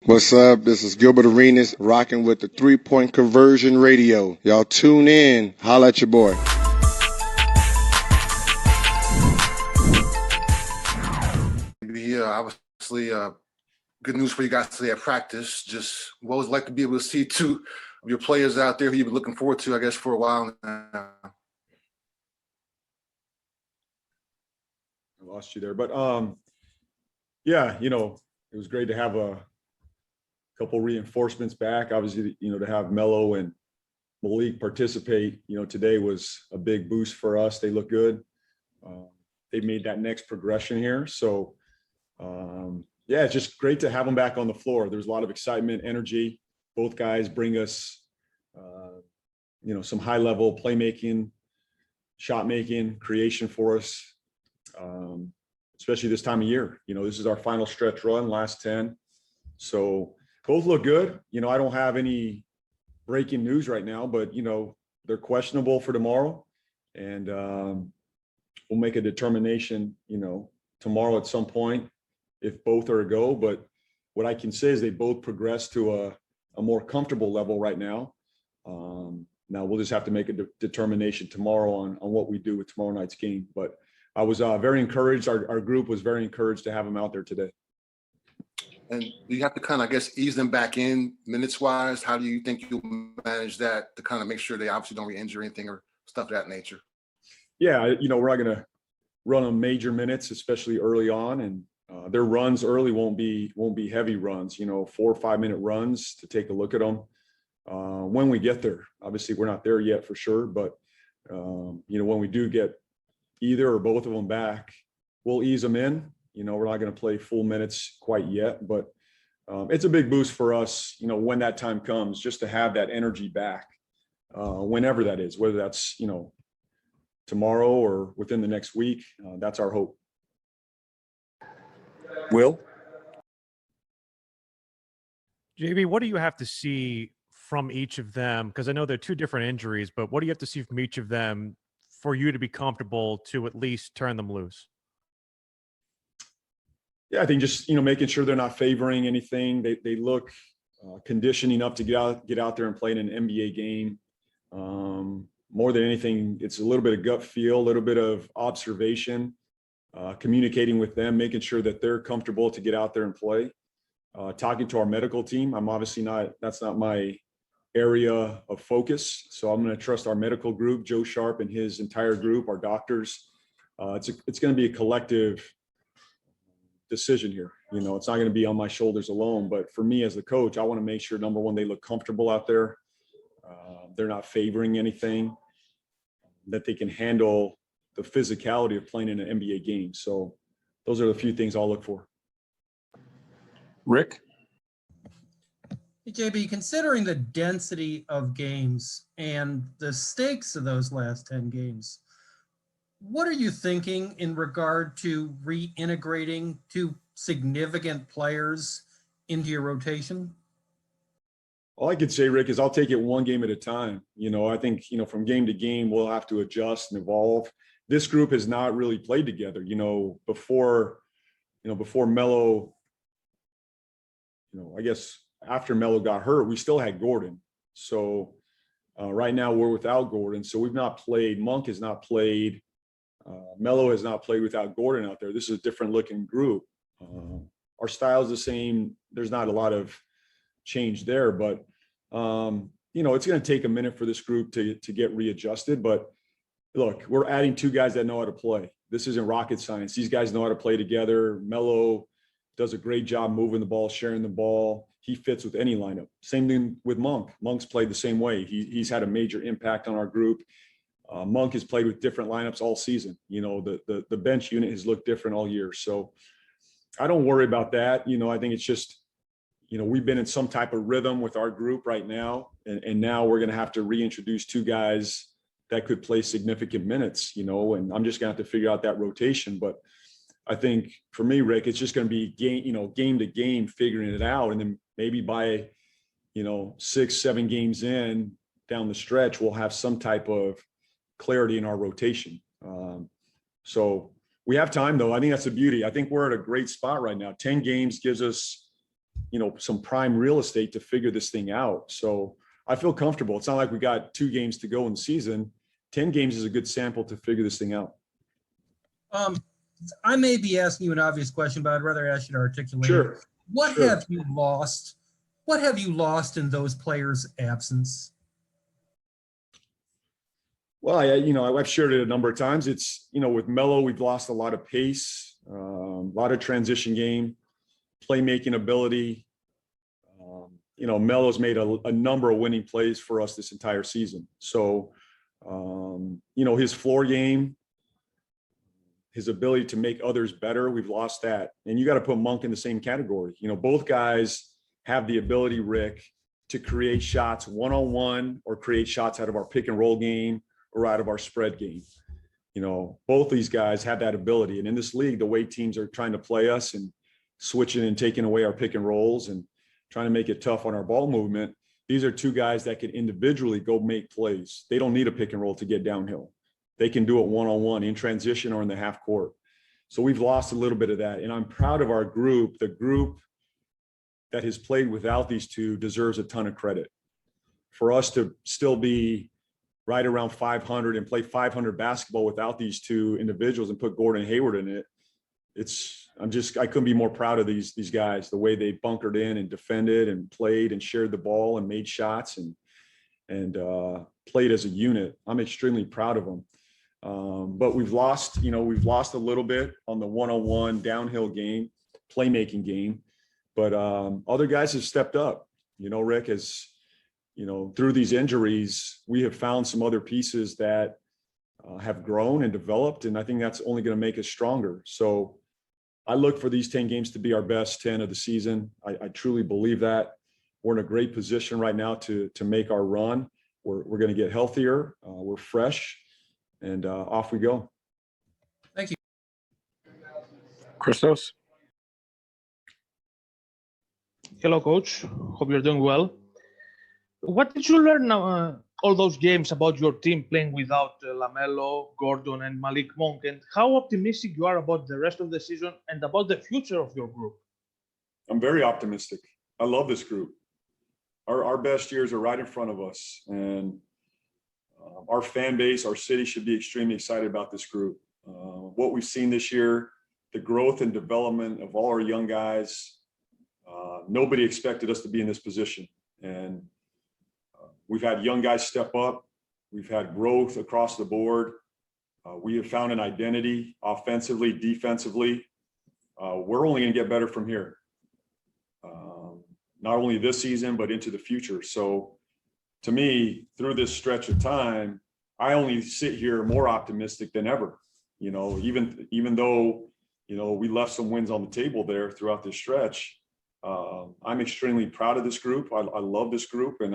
What's up? This is Gilbert Arenas rocking with the 3-Point Conversion Radio. Y'all tune in. Holla at your boy. Obviously, good news for you guys today at practice. Just what was it like to be able to see two of your players out there who you've been looking forward to, I guess, for a while now. I lost you there, but yeah, it was great to have a couple reinforcements back. Obviously, to have Melo and Malik participate, today was a big boost for us. They look good. They made that next progression here. So, yeah, it's just great to have them back on the floor. There's a lot of excitement, energy. Both guys bring us, some high-level playmaking, shot making, creation for us. Especially this time of year. This is our final stretch run, last 10. So both look good. I don't have any breaking news right now, but, they're questionable for tomorrow. And we'll make a determination, tomorrow at some point if both are a go. But what I can say is they both progress to a more comfortable level right now. Now we'll just have to make a determination tomorrow on what we do with tomorrow night's game. But I was very encouraged. Our group was very encouraged to have them out there today. And you have to kind of, I guess, ease them back in minutes-wise. How do you think you'll manage that to kind of make sure they obviously don't re-injure anything or stuff of that nature? Yeah, we're not going to run them major minutes, especially early on. And their runs early won't be heavy runs, 4 or 5 minute runs to take a look at them when we get there. Obviously, we're not there yet for sure. But, when we do get either or both of them back, we'll ease them in. We're not going to play full minutes quite yet, but it's a big boost for us, when that time comes, just to have that energy back, whenever that is, whether that's, tomorrow or within the next week. That's our hope. Will? JB, what do you have to see from each of them? Because I know they're two different injuries, but what do you have to see from each of them for you to be comfortable to at least turn them loose? Yeah, I think just, making sure they're not favoring anything. They look conditioned enough to get out there and play in an NBA game. More than anything, it's a little bit of gut feel, a little bit of observation, communicating with them, making sure that they're comfortable to get out there and play. Talking to our medical team. That's not my area of focus. So I'm going to trust our medical group, Joe Sharp and his entire group, our doctors. It's going to be a collective decision here. It's not going to be on my shoulders alone, but for me as the coach, I want to make sure, number one, they look comfortable out there. They're not favoring anything, that they can handle the physicality of playing in an NBA game. So those are the few things I'll look for. Rick? Hey, JB, considering the density of games and the stakes of those last 10 games, what are you thinking in regard to reintegrating two significant players into your rotation? All I could say, Rick, is I'll take it one game at a time. I think, from game to game, we'll have to adjust and evolve. This group has not really played together, before Melo, I guess after Melo got hurt, we still had Gordon. So right now we're without Gordon. So we've not played. Monk has not played. Melo has not played without Gordon out there. This is a different looking group. Our style is the same. There's not a lot of change there, but it's going to take a minute for this group to get readjusted. But look, we're adding two guys that know how to play. This isn't rocket science. These guys know how to play together. Melo does a great job moving the ball, sharing the ball. He fits with any lineup. Same thing with Monk. Monk's played the same way. He's had a major impact on our group. Monk has played with different lineups all season. The bench unit has looked different all year. So I don't worry about that. I think it's just, we've been in some type of rhythm with our group right now. And now we're going to have to reintroduce two guys that could play significant minutes, and I'm just going to have to figure out that rotation. But I think for me, Rick, it's just going to be game to game, figuring it out. And then maybe by, 6-7 games in down the stretch, we'll have some type of clarity in our rotation. So we have time, though. I think that's the beauty. I think we're at a great spot right now. 10 games gives us some prime real estate to figure this thing out. So I feel comfortable. It's not like we got 2 games to go in the season. 10 games is a good sample to figure this thing out. I may be asking you an obvious question, but I'd rather ask you to articulate. Sure. What Sure. have you lost? What have you lost in those players' absence? Well, I've shared it a number of times. It's, with Melo, we've lost a lot of pace, a lot of transition game, playmaking ability. Melo's made a number of winning plays for us this entire season. So, his floor game, his ability to make others better, we've lost that. And you got to put Monk in the same category. Both guys have the ability, Rick, to create shots one-on-one or create shots out of our pick and roll game or out of our spread game. Both these guys have that ability. And in this league, the way teams are trying to play us and switching and taking away our pick and rolls and trying to make it tough on our ball movement, these are 2 guys that can individually go make plays. They don't need a pick and roll to get downhill. They can do it one-on-one in transition or in the half court. So we've lost a little bit of that. And I'm proud of our group. The group that has played without these 2 deserves a ton of credit. For us to still be right around 500 and play 500 basketball without these 2 individuals and put Gordon Hayward in it, I couldn't be more proud of these guys, the way they bunkered in and defended and played and shared the ball and made shots and played as a unit. I'm extremely proud of them. But we've lost a little bit on the one-on-one downhill game, playmaking game, but other guys have stepped up. Rick, as through these injuries, we have found some other pieces that have grown and developed, and I think that's only going to make us stronger. So I look for these 10 games to be our best 10 of the season. I truly believe that. We're in a great position right now to make our run. We're going to get healthier. We're fresh, and off we go. Thank you. Christos? Hello, Coach. Hope you're doing well. What did you learn all those games about your team playing without LaMelo, Gordon, and Malik Monk, and how optimistic you are about the rest of the season and about the future of your group? I'm very optimistic. I love this group. Our best years are right in front of us, and our fan base, our city should be extremely excited about this group. What we've seen this year, the growth and development of all our young guys, nobody expected us to be in this position. And we've had young guys step up. We've had growth across the board. We have found an identity offensively, defensively. We're only going to get better from here. Not only this season, but into the future. So to me, through this stretch of time, I only sit here more optimistic than ever. Even though, we left some wins on the table there throughout this stretch, I'm extremely proud of this group. I love this group, and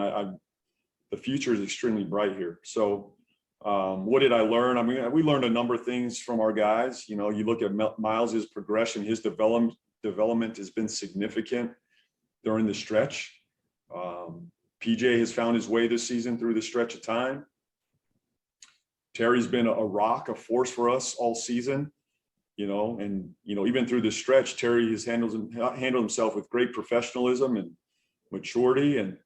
the future is extremely bright here. So what did I learn? I mean, we learned a number of things from our guys. You look at Miles's progression, his development has been significant during the stretch. PJ has found his way this season through the stretch of time. Terry's been a rock, a force for us all season, even through this stretch, Terry has handled himself with great professionalism and maturity. And,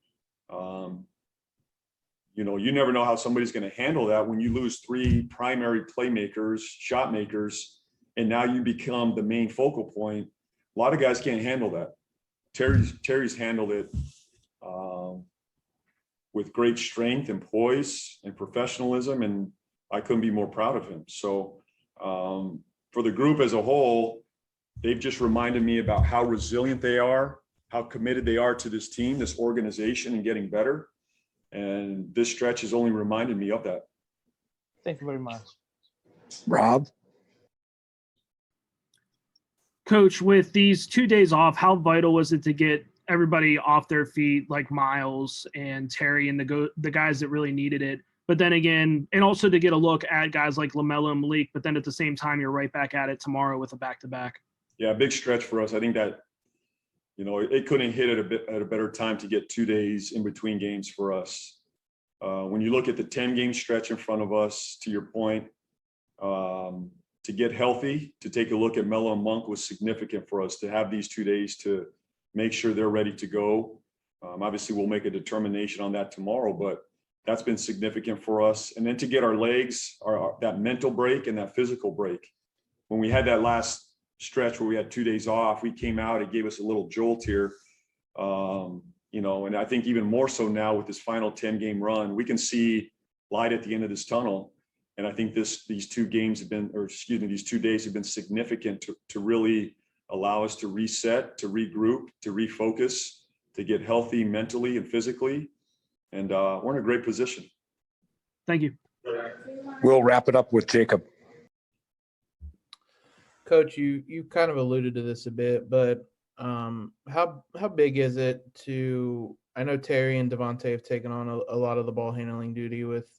you never know how somebody's going to handle that when you lose 3 primary playmakers, shot makers, and now you become the main focal point. A lot of guys can't handle that. Terry's handled it with great strength and poise and professionalism, and I couldn't be more proud of him. So for the group as a whole, they've just reminded me about how resilient they are, how committed they are to this team, this organization, and getting better. And this stretch has only reminded me of that. Thank you very much. Rob? Coach, with these 2 days off, how vital was it to get everybody off their feet, like Miles and Terry and the guys that really needed it? But then again, and also to get a look at guys like LaMelo and Malik, but then at the same time, you're right back at it tomorrow with a back-to-back. Yeah, big stretch for us. I think that, it couldn't hit at a better time to get 2 days in between games for us. When you look at the 10-game stretch in front of us, to your point, to get healthy, to take a look at Melo and Monk was significant for us to have these 2 days to make sure they're ready to go. Obviously, we'll make a determination on that tomorrow, but that's been significant for us. And then to get our legs, that mental break and that physical break. When we had that last stretch where we had 2 days off, we came out, it gave us a little jolt here. You know, and I think even more so now with this final 10-game run, we can see light at the end of this tunnel. And I think these 2 games have been, or excuse me, these 2 days have been significant to really allow us to reset, to regroup, to refocus, to get healthy mentally and physically. And we're in a great position. Thank you. We'll wrap it up with Jacob. Coach, you kind of alluded to this a bit, but how big is it to? I know Terry and Devontae have taken on a lot of the ball handling duty with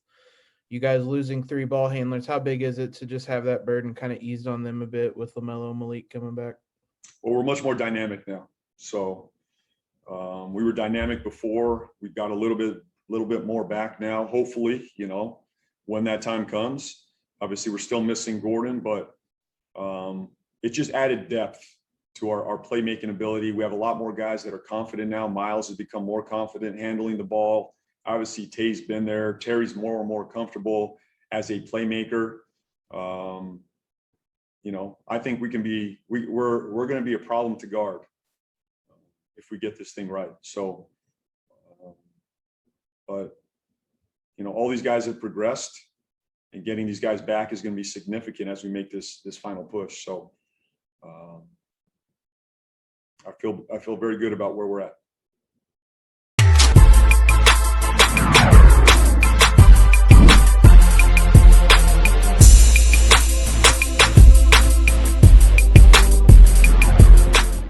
you guys losing 3 ball handlers. How big is it to just have that burden kind of eased on them a bit with LaMelo and Malik coming back? Well, we're much more dynamic now. So we were dynamic before. We've got a little bit more back now. Hopefully, you know, when that time comes. Obviously, we're still missing Gordon, but it just added depth to our playmaking ability. We have a lot more guys that are confident now. Miles has become more confident handling the ball. Obviously, Tay's been there. Terry's more and more comfortable as a playmaker. You know, I think we're going to be a problem to guard if we get this thing right. So, but you know, all these guys have progressed, and getting these guys back is going to be significant as we make this final push. So, I feel very good about where we're at.